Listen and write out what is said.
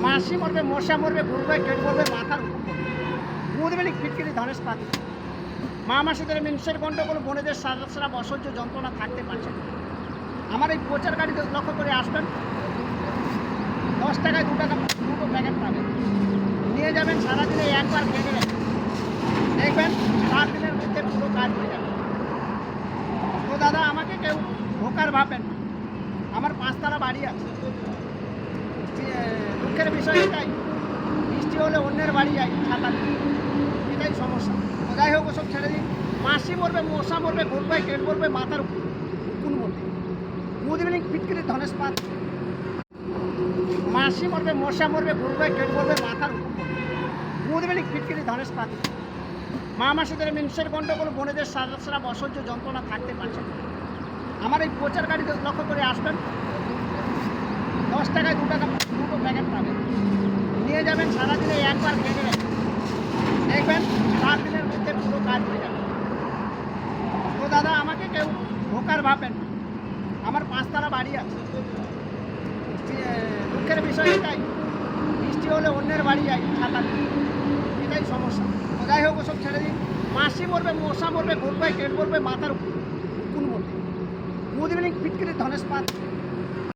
মাছি মরবে, মশা মরবে, ঘুরবে, কেট মরবে, মাথার উপর পড়বে। বুধবেলিক ফিটকিরি ধনেশ পাতি। মা মাসিদের মিনসের গন্ডগোল, বোনেদের সারা অসহ্য যন্ত্রণা থাকতে পারছে না। আমার এই প্রচার গাড়ি লক্ষ্য করে আসবেন, 10 টাকায় 2 টাকা 2টো প্যাকেট পাবেন, নিয়ে যাবেন, সারাদিনে একবার খেয়ে নেবেন, দেখবেন 7 দিনের মধ্যে পুরো কাজ হয়ে যাবে। তো দাদা, আমাকে কেউ ধোকার ভাববেন না, আমার 5 তলা বাড়ি আছে। দুঃখের বিষয় এটাই, বৃষ্টি হলে অন্যের বাড়ি যাই ছাতা নিয়ে, এটাই সমস্যা। তো যাই হোক, ওসব ছেড়ে দিন। মাছি মরবে, মশা মরবে, ঘুরবে, কেট মরবে, মাথার উকুন মরবে। বুধবেলিক ফিটকিরি ধনেশ পাত। মাছি মরবে, মশা মরবে, ঘুরবে, কেট মরবে, মাথার উকুন মরবে। বুধবেলিক ফিটকিরি ধনেশ পাত। মা মাসিদের মিনসের গন্ডগোল, বোনেদের সারা অসহ্য যন্ত্রণা থাকতে পারছে না। আমার এই প্রচার গাড়ি লক্ষ্য করে আসবেন, 10 টাকায় 2 টাকা 2টো প্যাকেট পাবেন, নিয়ে যাবেন, সারাদিনে একবার খেয়ে নেবেন, দেখবেন 7 দিনের মধ্যে পুরো কাজ হয়ে যাবে। তো দাদা, আমাকে কেউ ধোকার ভাববেন না, আমার 5 তলা বাড়ি আছে। দুঃখের বিষয় এটাই, বৃষ্টি হলে অন্যের বাড়ি যাই ছাতা নিয়ে, এটাই সমস্যা। তো যাই হোক, ওসব ছেড়ে দিন। মাছি মরবে, মশা মরবে, ঘুরবে, কেট মরবে, মাথার উকুন মরবে। বুধবেলিক ফিটকিরি ধনেশ পাত।